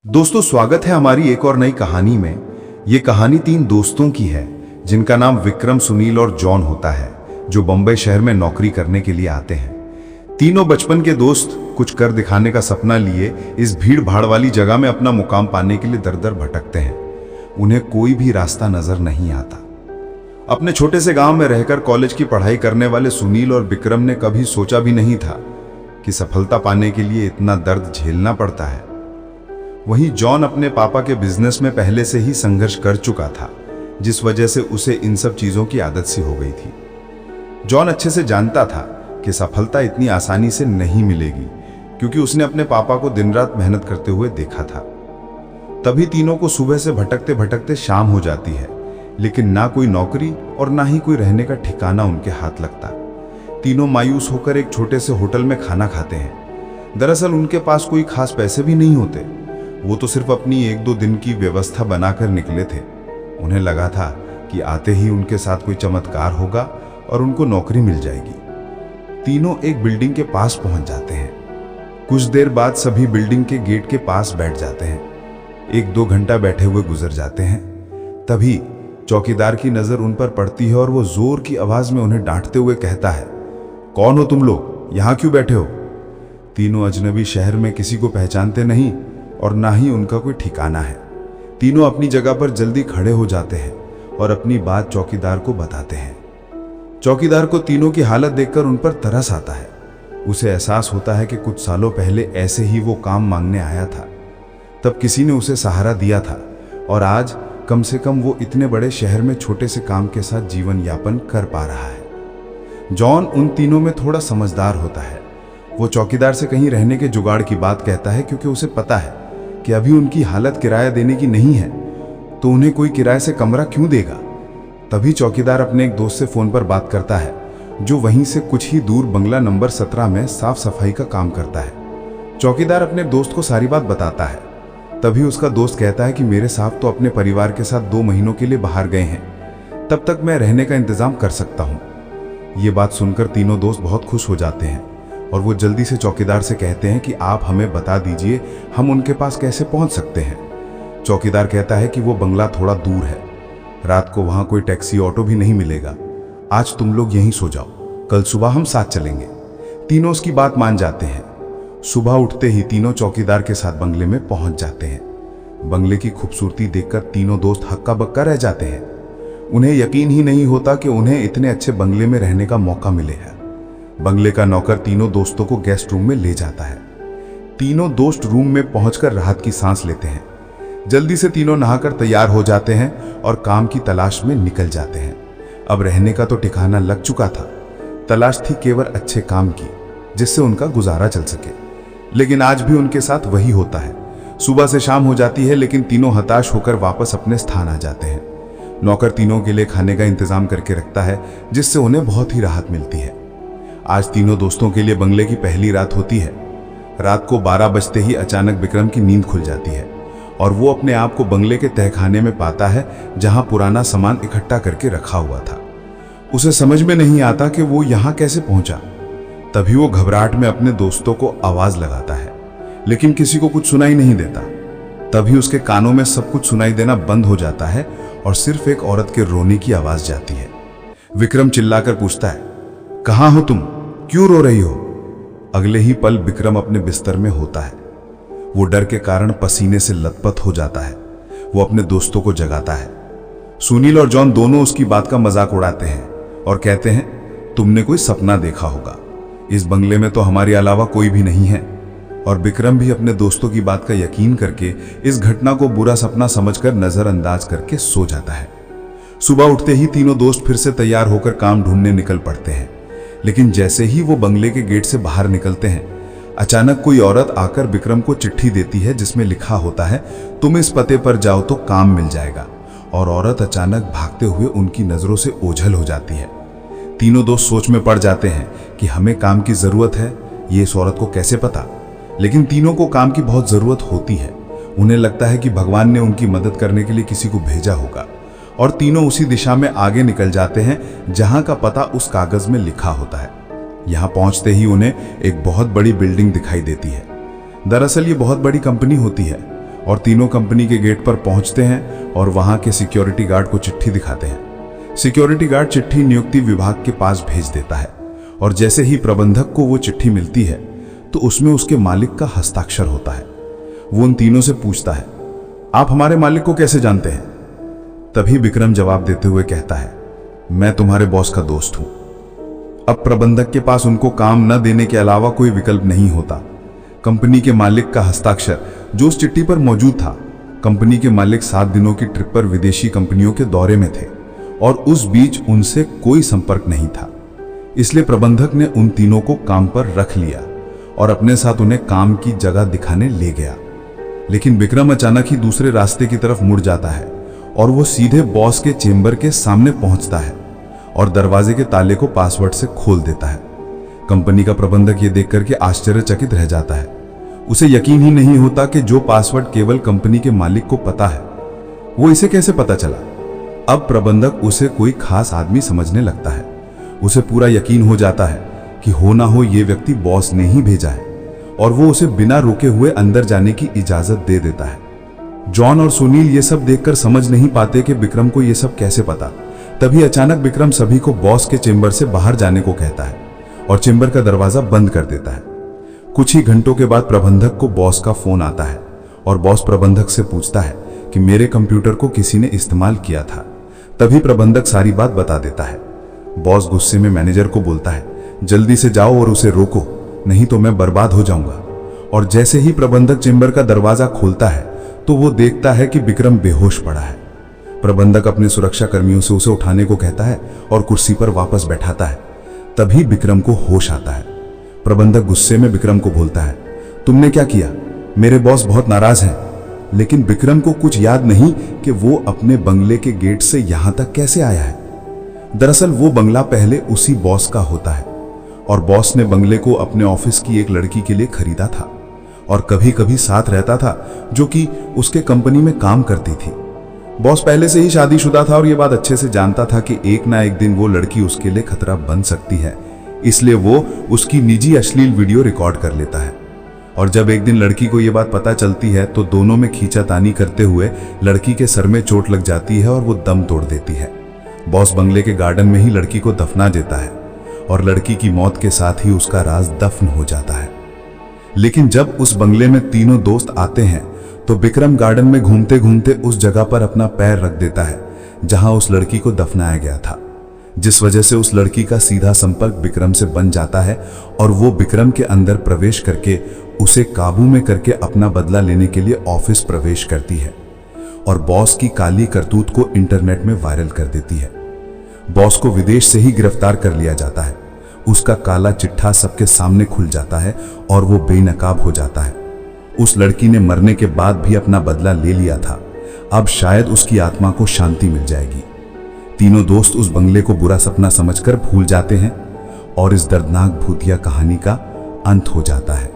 दोस्तों, स्वागत है हमारी एक और नई कहानी में। ये कहानी तीन दोस्तों की है जिनका नाम विक्रम, सुनील और जॉन होता है, जो बंबई शहर में नौकरी करने के लिए आते हैं। तीनों बचपन के दोस्त कुछ कर दिखाने का सपना लिए इस भीड़ भाड़ वाली जगह में अपना मुकाम पाने के लिए दर दर भटकते हैं। उन्हें कोई भी रास्ता नजर नहीं आता। अपने छोटे से गांव में रहकर कॉलेज की पढ़ाई करने वाले सुनील और विक्रम ने कभी सोचा भी नहीं था कि सफलता पाने के लिए इतना दर्द झेलना पड़ता है। वहीं जॉन अपने पापा के बिजनेस में पहले से ही संघर्ष कर चुका था, जिस वजह से उसे इन सब चीजों की आदत सी हो गई थी। जॉन अच्छे से जानता था कि सफलता इतनी आसानी से नहीं मिलेगी, क्योंकि उसने अपने पापा को दिन रात मेहनत करते हुए देखा था। तभी तीनों को सुबह से भटकते भटकते शाम हो जाती है, लेकिन ना कोई नौकरी और ना ही कोई रहने का ठिकाना उनके हाथ लगता। तीनों मायूस होकर एक छोटे से होटल में खाना खाते हैं। दरअसल उनके पास कोई खास पैसे भी नहीं होते। वो तो सिर्फ अपनी एक दो दिन की व्यवस्था बनाकर निकले थे। उन्हें लगा था कि आते ही उनके साथ कोई चमत्कार होगा और उनको नौकरी मिल जाएगी। तीनों एक बिल्डिंग के पास पहुंच जाते हैं। कुछ देर बाद सभी बिल्डिंग के गेट के पास बैठ जाते हैं। एक दो घंटा बैठे हुए गुजर जाते हैं। तभी चौकीदार की नजर उन पर पड़ती है और वो जोर की आवाज में उन्हें डांटते हुए कहता है, कौन हो तुम लोग, यहाँ क्यों बैठे हो? तीनों अजनबी शहर में किसी को पहचानते नहीं और ना ही उनका कोई ठिकाना है। तीनों अपनी जगह पर जल्दी खड़े हो जाते हैं और अपनी बात चौकीदार को बताते हैं। चौकीदार को तीनों की हालत देखकर उन पर तरस आता है। उसे एहसास होता है कि कुछ सालों पहले ऐसे ही वो काम मांगने आया था। तब किसी ने उसे सहारा दिया था और आज कम से कम वो इतने बड़े शहर में छोटे से काम के साथ जीवन यापन कर पा रहा है। जॉन उन तीनों में थोड़ा समझदार होता है। वो चौकीदार से कहीं रहने के जुगाड़ की बात कहता है, क्योंकि उसे पता है कि अभी उनकी हालत किराया देने की नहीं है, तो उन्हें कोई किराए से कमरा क्यों देगा। तभी चौकीदार अपने एक दोस्त से फोन पर बात करता है, जो वहीं से कुछ ही दूर बंगला नंबर 17 में साफ सफाई का काम करता है। चौकीदार अपने दोस्त को सारी बात बताता है। तभी उसका दोस्त कहता है कि मेरे साहब तो अपने परिवार के साथ 2 महीनों के लिए बाहर गए हैं, तब तक मैं रहने का इंतजाम कर सकता हूँ। ये बात सुनकर तीनों दोस्त बहुत खुश हो जाते हैं और वो जल्दी से चौकीदार से कहते हैं कि आप हमें बता दीजिए हम उनके पास कैसे पहुंच सकते हैं। चौकीदार कहता है कि वो बंगला थोड़ा दूर है, रात को वहां कोई टैक्सी ऑटो भी नहीं मिलेगा। आज तुम लोग यहीं सो जाओ, कल सुबह हम साथ चलेंगे। तीनों उसकी बात मान जाते हैं। सुबह उठते ही तीनों चौकीदार के साथ बंगले में पहुंच जाते हैं। बंगले की खूबसूरती देखकर तीनों दोस्त हक्का बक्का रह जाते हैं। उन्हें यकीन ही नहीं होता कि उन्हें इतने अच्छे बंगले में रहने का मौका मिले है। बंगले का नौकर तीनों दोस्तों को गेस्ट रूम में ले जाता है। तीनों दोस्त रूम में पहुंचकर राहत की सांस लेते हैं। जल्दी से तीनों नहाकर तैयार हो जाते हैं और काम की तलाश में निकल जाते हैं। अब रहने का तो ठिकाना लग चुका था, तलाश थी केवल अच्छे काम की, जिससे उनका गुजारा चल सके। लेकिन आज भी उनके साथ वही होता है। सुबह से शाम हो जाती है, लेकिन तीनों हताश होकर वापस अपने स्थान आ जाते हैं। नौकर तीनों के लिए खाने का इंतजाम करके रखता है, जिससे उन्हें बहुत ही राहत मिलती है। आज तीनों दोस्तों के लिए बंगले की पहली रात होती है। रात को 12 बजते ही अचानक विक्रम की नींद खुल जाती है और वो अपने आप को बंगले के तहखाने में पाता है, जहां पुराना सामान इकट्ठा करके रखा हुआ था। उसे समझ में नहीं आता कि वो यहां कैसे पहुंचा। तभी वो घबराहट में अपने दोस्तों को आवाज लगाता है, लेकिन किसी को कुछ सुनाई नहीं देता। तभी उसके कानों में सब कुछ सुनाई देना बंद हो जाता है और सिर्फ एक औरत के रोने की आवाज जाती है। विक्रम चिल्लाकर पूछता है, कहाँ हो तुम, क्यों रो रही हो? अगले ही पल विक्रम अपने बिस्तर में होता है। वो डर के कारण पसीने से लथपथ हो जाता है। वो अपने दोस्तों को जगाता है। सुनील और जॉन दोनों उसकी बात का मजाक उड़ाते हैं और कहते हैं, तुमने कोई सपना देखा होगा, इस बंगले में तो हमारे अलावा कोई भी नहीं है। और विक्रम भी अपने दोस्तों की बात का यकीन करके इस घटना को बुरा सपना समझकर नजरअंदाज करके सो जाता है। सुबह उठते ही तीनों दोस्त फिर से तैयार होकर काम ढूंढने निकल पड़ते हैं। लेकिन जैसे ही वो बंगले के गेट से बाहर निकलते हैं, अचानक कोई औरत आकर विक्रम को चिट्ठी देती है, जिसमें लिखा होता है, तुम इस पते पर जाओ तो काम मिल जाएगा। और औरत अचानक भागते हुए उनकी नजरों से ओझल हो जाती है। तीनों दोस्त सोच में पड़ जाते हैं कि हमें काम की जरूरत है, ये इस औरत को कैसे पता। लेकिन तीनों को काम की बहुत जरूरत होती है। उन्हें लगता है कि भगवान ने उनकी मदद करने के लिए किसी को भेजा होगा और तीनों उसी दिशा में आगे निकल जाते हैं जहां का पता उस कागज में लिखा होता है। यहां पहुंचते ही उन्हें एक बहुत बड़ी बिल्डिंग दिखाई देती है। दरअसल ये बहुत बड़ी कंपनी होती है और तीनों कंपनी के गेट पर पहुंचते हैं और वहां के सिक्योरिटी गार्ड को चिट्ठी दिखाते हैं। सिक्योरिटी गार्ड चिट्ठी नियुक्ति विभाग के पास भेज देता है और जैसे ही प्रबंधक को वो चिट्ठी मिलती है तो उसमें उसके मालिक का हस्ताक्षर होता है। वो उन तीनों से पूछता है, आप हमारे मालिक को कैसे जानते हैं? तभी विक्रम जवाब देते हुए कहता है, मैं तुम्हारे बॉस का दोस्त हूं। अब प्रबंधक के पास उनको काम न देने के अलावा कोई विकल्प नहीं होता। कंपनी के मालिक का हस्ताक्षर जो उस चिट्ठी पर मौजूद था। कंपनी के मालिक 7 दिनों की ट्रिप पर विदेशी कंपनियों के दौरे में थे और उस बीच उनसे कोई संपर्क नहीं था। इसलिए प्रबंधक ने उन तीनों को काम पर रख लिया और अपने साथ उन्हें काम की जगह दिखाने ले गया। लेकिन विक्रम अचानक ही दूसरे रास्ते की तरफ मुड़ जाता है और वो सीधे बॉस के चेंबर के सामने पहुंचता है और दरवाजे के ताले को पासवर्ड से खोल देता है। कंपनी का प्रबंधक ये देखकर के आश्चर्यचकित रह जाता है। उसे यकीन ही नहीं होता कि जो पासवर्ड केवल कंपनी के मालिक को पता है, वो इसे कैसे पता चला। अब प्रबंधक उसे कोई खास आदमी समझने लगता है। उसे पूरा यकीन हो जाता है कि हो ना हो ये व्यक्ति बॉस ने ही भेजा है और वो उसे बिना रुके हुए अंदर जाने की इजाजत दे देता है। जॉन और सुनील ये सब देखकर समझ नहीं पाते कि विक्रम को ये सब कैसे पता। तभी अचानक विक्रम सभी को बॉस के चेंबर से बाहर जाने को कहता है और चेंबर का दरवाजा बंद कर देता है। कुछ ही घंटों के बाद प्रबंधक को बॉस का फोन आता है और बॉस प्रबंधक से पूछता है कि मेरे कंप्यूटर को किसी ने इस्तेमाल किया था। तभी प्रबंधक सारी बात बता देता है। बॉस गुस्से में मैनेजर को बोलता है, जल्दी से जाओ और उसे रोको, नहीं तो मैं बर्बाद हो जाऊंगा। और जैसे ही प्रबंधक चेंबर का दरवाजा खोलता है तो वो देखता है कि विक्रम बेहोश पड़ा है। प्रबंधक अपने सुरक्षा कर्मियों से उसे उठाने को कहता है और कुर्सी पर वापस बैठाता है। तभी विक्रम को होश आता है। प्रबंधक गुस्से में विक्रम को बोलता है, तुमने क्या किया? मेरे बॉस बहुत नाराज हैं। लेकिन विक्रम को कुछ याद नहीं कि वो अपने बंगले के गेट से यहां तक कैसे आया है। दरअसल वो बंगला पहले उसी बॉस का होता है और बॉस ने बंगले को अपने ऑफिस की एक लड़की के लिए खरीदा था और कभी कभी साथ रहता था, जो कि उसके कंपनी में काम करती थी। बॉस पहले से ही शादीशुदा था और ये बात अच्छे से जानता था कि एक ना एक दिन वो लड़की उसके लिए खतरा बन सकती है। इसलिए वो उसकी निजी अश्लील वीडियो रिकॉर्ड कर लेता है और जब एक दिन लड़की को ये बात पता चलती है तो दोनों में खींचातानी करते हुए लड़की के सर में चोट लग जाती है और वो दम तोड़ देती है। बॉस बंगले के गार्डन में ही लड़की को दफना देता है और लड़की की मौत के साथ ही उसका राज दफन हो जाता है। लेकिन जब उस बंगले में तीनों दोस्त आते हैं तो विक्रम गार्डन में घूमते घूमते उस जगह पर अपना पैर रख देता है जहां उस लड़की को दफनाया गया था, जिस वजह से उस लड़की का सीधा संपर्क विक्रम से बन जाता है और वो विक्रम के अंदर प्रवेश करके उसे काबू में करके अपना बदला लेने के लिए ऑफिस प्रवेश करती है और बॉस की काली करतूत को इंटरनेट में वायरल कर देती है। बॉस को विदेश से ही गिरफ्तार कर लिया जाता है। उसका काला चिट्ठा सबके सामने खुल जाता है और वो बेनकाब हो जाता है। उस लड़की ने मरने के बाद भी अपना बदला ले लिया था। अब शायद उसकी आत्मा को शांति मिल जाएगी। तीनों दोस्त उस बंगले को बुरा सपना समझकर भूल जाते हैं और इस दर्दनाक भूतिया कहानी का अंत हो जाता है।